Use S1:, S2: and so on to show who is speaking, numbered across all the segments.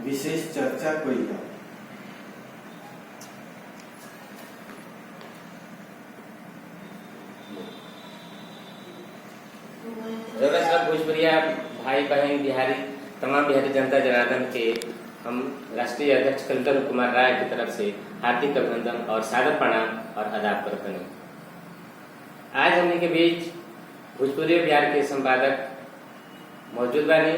S1: विशेष चर्चा कोई है।
S2: भोजपुरिया भाई बहन बिहारी तमाम बिहारी जनता जनार्दन के हम राष्ट्रीय अध्यक्ष कविंदर कुमार राय की तरफ से हार्दिक अभिनंदन और सादर प्रणाम और आदाब करते हैं। आज हमने के बीच भोजपुरी बिहार के संपादक मौजूद बानी,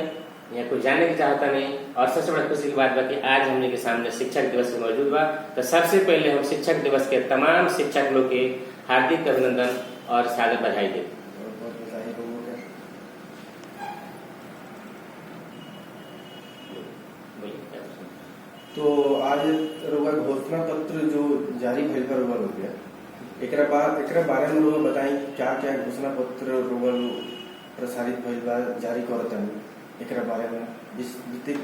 S2: यहाँ कुछ जानने की चाहता नहीं और सबसे बड़ा खुशी की बात बा कि आज हमने के सामने शिक्षक दिवस में मौजूद बा। तो सबसे पहले हम शिक्षक दिवस के तमाम शिक्षक लोग के हार्दिक अभिनंदन और सादर बधाई देते।
S1: तो आज रउआ घोषणा पत्र जो जारी भइल बा रउआ लोग के, एकरा बारे में रउआ बताई क्या क्या घोषणा पत्र रउआ प्रसारित भइल बा, जारी करतनी, एकरा बारे में विस्तृत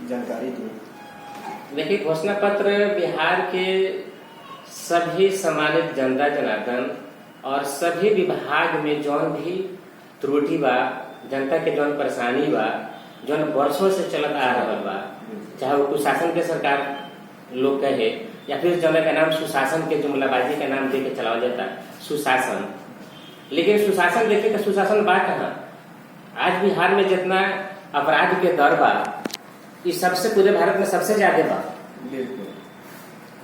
S1: जानकारी दी।
S2: देखिए, घोषणा पत्र बिहार के सभी सम्मानित जनता जनार्दन और सभी विभाग में जौन भी त्रुटि बा, जनता के जौन परेशानी बा, जौन वर्षों से चलत आ रहा बा, चाहे वो कुशासन के सरकार लोग कहे या फिर जौन का नाम सुशासन के जुमलाबाजी का नाम दे के चलाया जाता सुशासन, लेकिन सुशासन देखे तो सुशासन बा कहाँ। आज बिहार में जितना अपराध के दर बा, इस सबसे पूरे भारत में सबसे ज्यादा बा।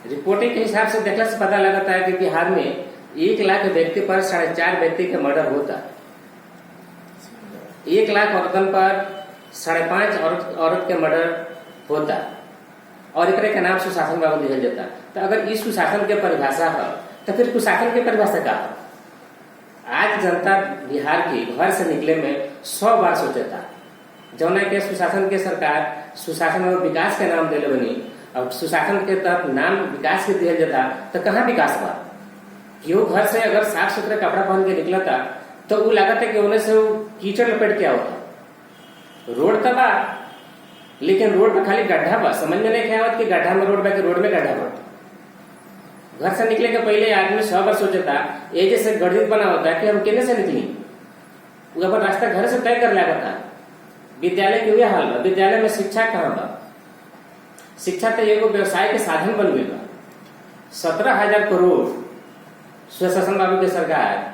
S2: रिपोर्टिंग के हिसाब से देखने से पता लगता है कि बिहार में 1 लाख व्यक्ति पर 4.5 व्यक्ति का मर्डर होता, 1 लाख औरतन पर 5.5 औरत के मर्डर होता, और एक का नाम सुशासन बाबू दिया जाता। तो अगर इस सुशासन के परिभाषा है तो फिर कुशासन के परिभाषा क्या है? आज जनता बिहार की घर से निकले में 100 बार सोचता, जौना के सुशासन के सरकार सुशासन और विकास के नाम दिले बनी, और सुशासन के तहत नाम विकास के दिया जाता, तो कहाँ विकास बा? क्यों घर से अगर साफ सुथरा कपड़ा पहन के निकलता तो वो लागत है कि उन्हें से कीचड़ लपेट के होता। रोड तो बा, लेकिन रोड पे खाली गड्ढा बा, समझ में नहीं क्या कि गड्ढा में रोड बा कि रोड में गड्ढा बा। घर से निकले के पहले आदमी 100 बार सोचता, ये जैसे गणित बना होता है कि हम केने से निकली, वो अपन रास्ता घर से तय कर लागता। विद्यालय के हुए हाल बा, विद्यालय में शिक्षा कहाँ बा? शिक्षा तो एगो व्यवसाय के साधन बन गई बा। 17,000 करोड़ सुशासन बाबू के सरकार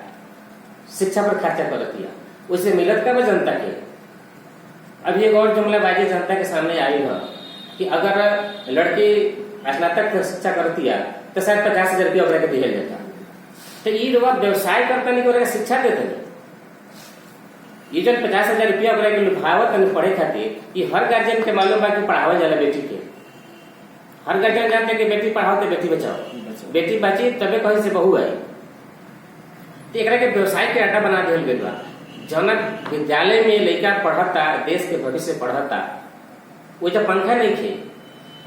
S2: शिक्षा पर खर्चा कर दिया, उसे मिलत का जनता के। अभी एक और जुमलाबाजी जनता के सामने आई है कि अगर लड़की स्नातक शिक्षा करती है तो शायद 50,000 रुपया वगैरह दिया जाता। तो ये लोग व्यवसाय करता नहीं, वगैरह शिक्षा देते नहीं। ये जब 50,000 रुपया वगैरह के लुभावत नहीं पढ़े खातिर, ये हर गार्जियन के मालूम बा कि पढ़ावा जाला बेटी के। हर गार्जियन जानते कि बेटी पढ़ाओ तो बेटी बचाओ, बेटी बची तबे कहीं से बहू आई। तो एक के व्यवसाय के अड्डा बना दिया गया बा। जौना विद्यालय में लड़का पढ़ता, देश के भविष्य पढ़ता, वो जब पंखा नहीं खे,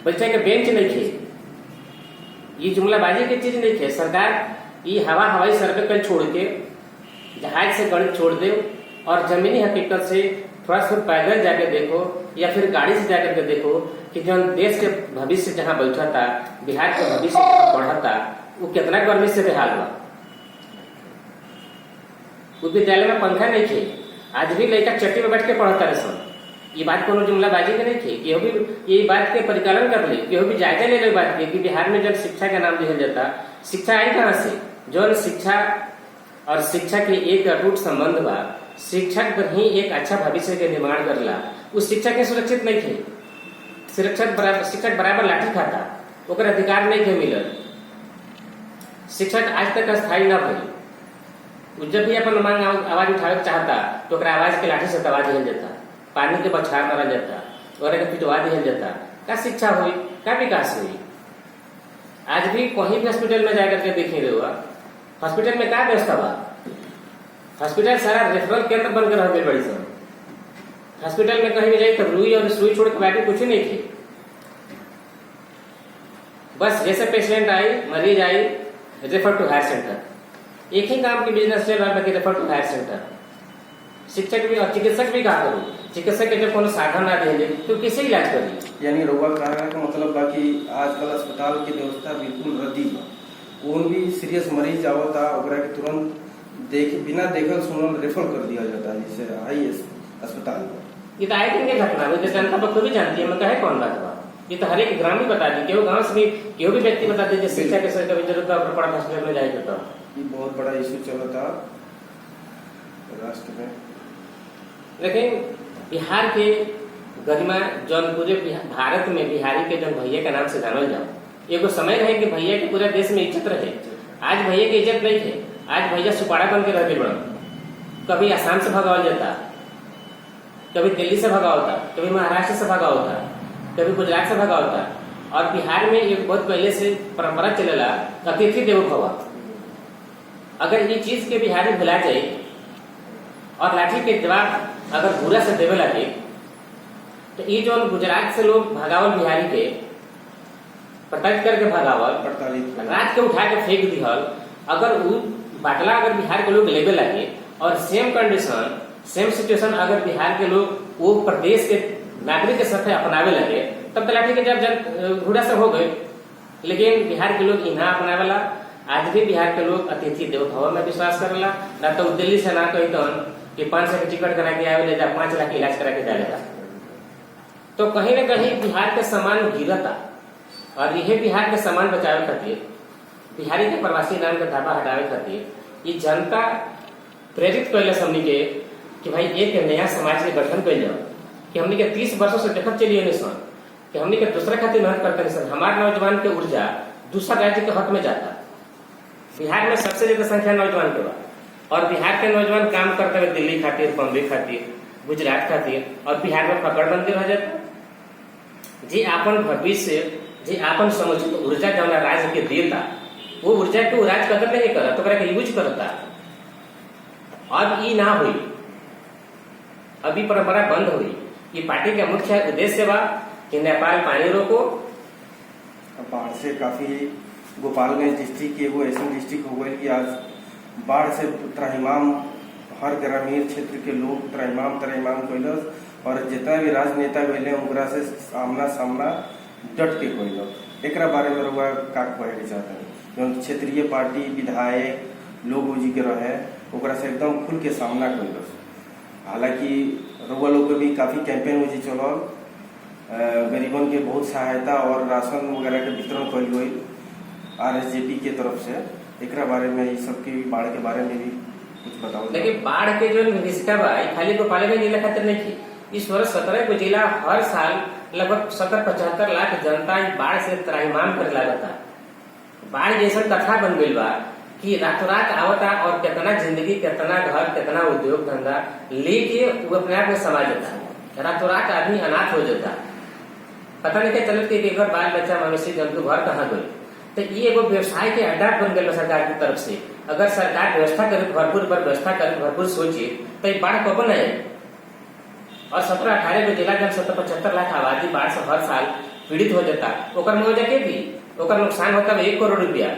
S2: बच्चे के बेंच नहीं खे, ये जुमलाबाजी की चीज नहीं खे। सरकार ये हवाई सर्वे कर छोड़ के जहाज से गणित छोड़ दे और जमीनी हकीकत से थोड़ा सा पैदल जाके देखो या फिर गाड़ी से जाकर के देखो कि जो देश के भविष्य जहाँ बैठा था, बिहार के भविष्य पढ़ता, वो कितना गर्मी से बेहाल हुआ। उस विद्यालय में पंखा नहीं थे, आज भी लड़का चट्टी में बैठ के पढ़ता रहे सन। ये बात कोनो जुमलाबाजी के नहीं थी, केहू भी ये बात के परिकलन कर ले, केहू भी जायजा ले ले बात के कि बिहार में जब शिक्षा का नाम दिया जाता, शिक्षा आई कहाँ से? जो शिक्षा और शिक्षा के एक अटूट संबंध बा, शिक्षक ही एक अच्छा भविष्य के निर्माण करला। उस शिक्षक के सुरक्षित नहीं थे, शिक्षक बराबर लाठी खाता, ओकर अधिकार नहीं थे मिलल। शिक्षक आज तक अस्थायी न भई। जब भी अपन मांग आवाज उठावे चाहता तो आवाज के लाठी से दबा दिया जाता, पानी के बछार मारा जाता और पिटवा दिया जाता। क्या शिक्षा हुई, क्या विकास हुई? आज भी कहीं भी हॉस्पिटल में जाकर के देखे रहे, हॉस्पिटल में क्या व्यवस्था बा? हॉस्पिटल सारा रेफरल केंद्र बनकर रह गई बड़ी सब। हॉस्पिटल में कहीं भी जाए तो रुई और सुई छोड़ के बाकी कुछ नहीं थी। बस जैसे पेशेंट आई, मरीज आई, रेफर टू हायर सेंटर। एक ही काम की बिजनेस चल रहा है, रेफर टू हायर सेंटर। शिक्षक भी और चिकित्सक भी कहा करूँ, चिकित्सक के जब कोनो साधन ना दे तो किसे इलाज करी?
S1: यानी रउआ कहने का मतलब बा कि आजकल अस्पताल की व्यवस्था बिल्कुल रद्दी बा। कौन भी सीरियस मरीज आवता ओकरा के तुरंत बिना देखल सुनल रेफर कर दिया जाता है, जैसे आई अस्पताल में।
S2: ये तो आई दिन के घटना है, जनता बखूबी जानती है, मैं कहे कौन बात बा। ये तो हर एक ग्राम भी बता दी, केहू गांव से भी केहू भी व्यक्ति बता दीजिए शिक्षा के कभी जरूरत पड़ा हॉस्पिटल में जाए तो
S1: ये बहुत बड़ा इशू चला था राष्ट्र में।
S2: लेकिन बिहार के गरिमा जौन पूरे भारत में बिहारी के जौन भैया के नाम से जानल जाओ, एगो समय रहे कि भैया के पूरे देश में इज्जत रहे। आज भैया की इज्जत नहीं है। आज भैया सुपाड़ा बन के रहते बड़ा, कभी आसाम से भगावल जाता, कभी दिल्ली से भगा होता, कभी महाराष्ट्र से भगा होता, कभी गुजरात से भगा होता। और बिहार में एक बहुत पहले से परंपरा चलेला अतिथि देवो भव। अगर ये चीज के बिहारी भुला जाए और लाठी के जवाब अगर बुरा से देवे लगे, तो ये जो गुजरात से लोग भगावल बिहारी के प्रताड़ित करके भगावल, रात के उठा के फेंक दिहल, अगर वो बाटला अगर बिहार के लोग लेवे लगे और सेम कंडीशन सेम सिचुएशन अगर बिहार के लोग वो प्रदेश के नागरिक के साथ अपनावे लगे, तब तो लाठी के जब घोड़ा से हो गए। लेकिन बिहार के लोग यहाँ अपनावेला। आज भी बिहार के लोग अतिथि देवो भव में विश्वास करेला। ना तो दिल्ली से ना कही कि 500 के टिकट करा के आवे ले जा 5 लाख इलाज करा के डालेगा। तो कहीं न कहीं बिहार के सम्मान गिरता। और यही बिहार के सम्मान बचावे खातिर, बिहारी के प्रवासी नाम के धाबा हटावे खातिर ये जनता प्रेरित कैले हमनी के कि भाई एक नया समाज के गठन कैल जाओ। कि हमनी के 30 वर्षों से देखत चलिए नहीं सन कि हमनी के दूसरा खातिर मेहनत करते नहीं सन। हमारे नौजवान के ऊर्जा दूसरा राज्य के हक में जाता। बिहार में सबसे ज्यादा संख्या नौजवान के बा, और बिहार के नौजवान काम करते हुए दिल्ली खातिर, बम्बे खातिर, गुजरात खातिर, और बिहार में पकड़बंदी रह जाता। जी आपन भविष्य, जी आपन समुचित ऊर्जा जौन राज्य के देता, वो ऊर्जा के वो राज्य कदर नहीं करता, तो यूज करता। अब ये ना हुई, अभी परंपरा बंद हुई। ये पार्टी का मुख्य उद्देश्य बा कि नेपाल पानी रोको।
S1: बाढ़ से काफी गोपालगंज डिस्ट्रिक्ट के वो ऐसा डिस्ट्रिक्ट हो गए कि आज बाढ़ से त्राहिमाम, हर ग्रामीण क्षेत्र के लोग त्राहिमाम कैलस। और जितना भी राजनेता गए उनकरा से सामना डट के कैलस। एक बारे में रुआ का कहे के चाहते हैं, जो क्षेत्रीय पार्टी विधायक लोग जी के रहे ओकरा से एकदम खुल के सामना कैलस। हालांकि रुआ लोग के भी काफी कैंपेन हो जी चलल, गरीबन के बहुत सहायता और राशन वगैरह के वितरण कल गई RSJP के तरफ से। एक बारे में ये सब की बाढ़ के बारे में भी कुछ बताओ।
S2: लेकिन बाढ़ के जो विभीषिका बा खाली गोपालगंज जिला खातिर नहीं की। इस वर्ष 17 को जिला हर साल लगभग 70-75 लाख जनता बाढ़ से त्राहिमाम कर लागता। बाढ़ जैसा कथा बन गई बा कि रातों रात आवता और कितना जिंदगी, कितना घर, कितना उद्योग धंधा लेके वो अपने आप में समा जाता। रातों रात आदमी अनाथ हो जाता। पता नहीं क्या चलत कि घर बाल बच्चा मनुष्य जंतु घर कहाँ गए। तो ये एगो व्यवसाय के अड्डा बन गया सरकार की तरफ से। अगर सरकार व्यवस्था करे, भरपूर पर व्यवस्था करे, भरपूर सोचे, तो ये बाढ़ कब न आए। और 17-18 को जिला जब 70-75 लाख आबादी बाढ़ से हर साल पीड़ित हो जाता, ओकर मुआवजा के दी, ओकर नुकसान होता 1 करोड़ रुपया।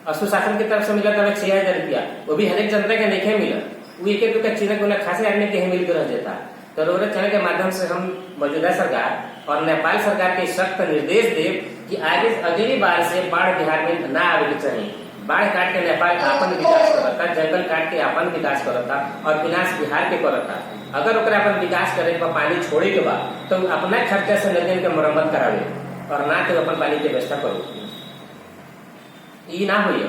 S2: और सुशासन की तरफ से मिला था 6,000 रुपया, वो भी हर एक जनता के नहीं मिला। वो एक रुपया चिन्ह को खासे आदमी के मिल के रह जाता। तो रोड चैनल के माध्यम से हम मौजूदा सरकार और नेपाल सरकार के सख्त निर्देश दे कि आगे अगली बार से बाढ़ बिहार में न आवे के चाहिए। बाढ़ काट के नेपाल अपन विकास करता, जंगल काट के अपन विकास करता और विनाश बिहार के करता। अगर ओकरा अपन विकास करे के पानी छोड़े के बाद तो अपना खर्चा से नदी के मरम्मत करावे और ना तो अपन पानी की व्यवस्था करो। ये ना हुई।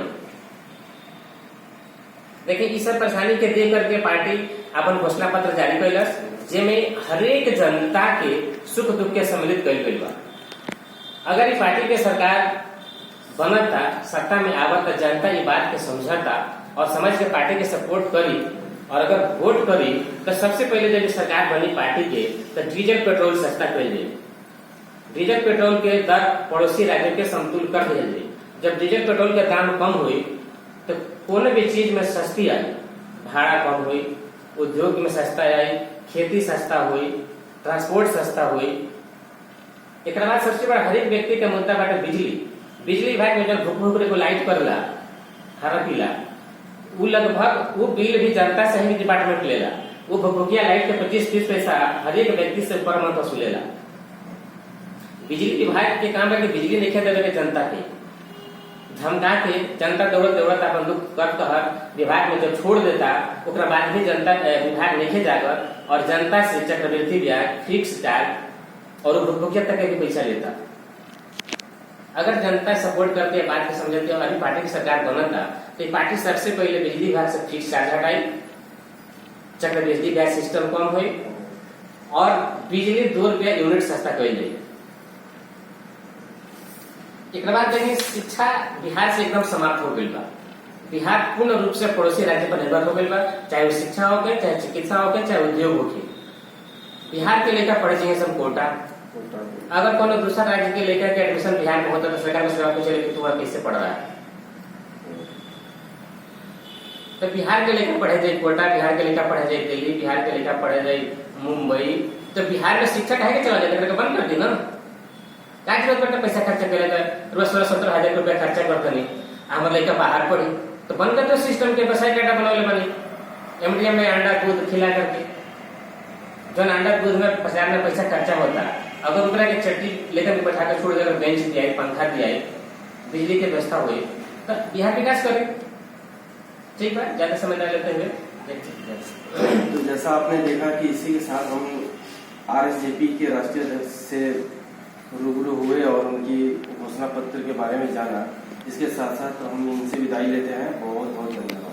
S2: देखिए इस सब परेशानी के देख करके पार्टी अपन घोषणा पत्र जारी कैलस, जेमें हरेक जनता के सुख दुख के सम्मिलित कल गई बा। अगर ये पार्टी के सरकार बनता, सत्ता में आवता, जनता ये बात के समझता और समझ के पार्टी के सपोर्ट करी और अगर वोट करी, तो सबसे पहले जब सरकार बनी पार्टी के तो डीजल पेट्रोल सस्ता कर दे। डीजल पेट्रोल के दर पड़ोसी राज्यों के समतुल कर दिया जाए। जब डीजल पेट्रोल के दाम कम हुई तो कोनो भी चीज में सस्ती आई, भाड़ा कम हुई, उद्योग में सस्ता आई, खेती सस्ता हुई, ट्रांसपोर्ट सस्ता हुई। एक बाद सबसे बड़ा हर एक व्यक्ति का मुद्दा बाटे बिजली। बिजली विभाग में जब भूख को लाइट करला हरा पीला, वो लगभग वो बिल भी जनता से ही डिपार्टमेंट लेला। वो भुखभुकिया लाइट के 25-30 पैसा हर एक व्यक्ति से पर मंथ वसूलेला। बिजली विभाग के काम है कि बिजली नहीं देवे जनता के धमका के जनता दौड़त अपन दुख कर कहर विभाग में जब छोड़ देता, ओकरा बाद भी जनता विभाग नहीं जाकर और जनता से चक्रवृद्धि ब्याज, फिक्स चार्ज और वो भुकभुकिया तक भी पैसा लेता। अगर जनता सपोर्ट करती है, बात को समझती है और अभी पार्टी की सरकार बनता तो पार्टी सबसे पहले बिजली विभाग से फिक्स चार्ज हटाई, चक्र बिजली गैस सिस्टम कम हुई और बिजली 2 रुपया यूनिट सस्ता कर दी। एक बाद देखिए शिक्षा बिहार से एकदम समाप्त हो गई बा। बिहार पूर्ण रूप से पड़ोसी राज्य पर निर्भर हो गई बा, चाहे वो शिक्षा हो गए, चाहे चिकित्सा हो गए, चाहे उद्योग हो गए। बिहार के लेकर पढ़े चाहिए सब कोटा। अगर कोनो दूसरा राज्य के लेकर के एडमिशन बिहार में होता तो सरकार में सवाल पूछे कि तुम्हारा कैसे पढ़ रहा है। तो बिहार के लेकर पढ़े जाए कोटा, बिहार के लेकर पढ़े जाए दिल्ली, बिहार के लेकर पढ़े जाए मुंबई, तो बिहार में शिक्षा काहे के चला जाता, बंद कर दी ना। क्या जरूरत पड़ता पैसा खर्चा करेगा, रोज 16-17 हजार रुपया खर्चा करते नहीं, हमारे लड़का बाहर पढ़ी तो बंद कर दो सिस्टम के। बस डाटा बनाने बनी एमडीएम में अंडा दूध खिला करके, जो अंडा दूध में बाजार में पैसा खर्चा होता है, अगर उतना के चट्टी लेकर के बैठा कर छोड़ देकर बेंच दिया, पंखा दिया, बिजली की व्यवस्था हुई तो बिहार विकास करे। ठीक है, ज्यादा समय न लेते हुए
S1: तो जैसा आपने देखा कि इसी के साथ हम आरएसजेपी के राष्ट्रीय अध्यक्ष से रूबरू हुए और उनकी घोषणा पत्र के बारे में जाना। इसके साथ साथ हम इनसे विदाई लेते हैं। बहुत बहुत धन्यवाद।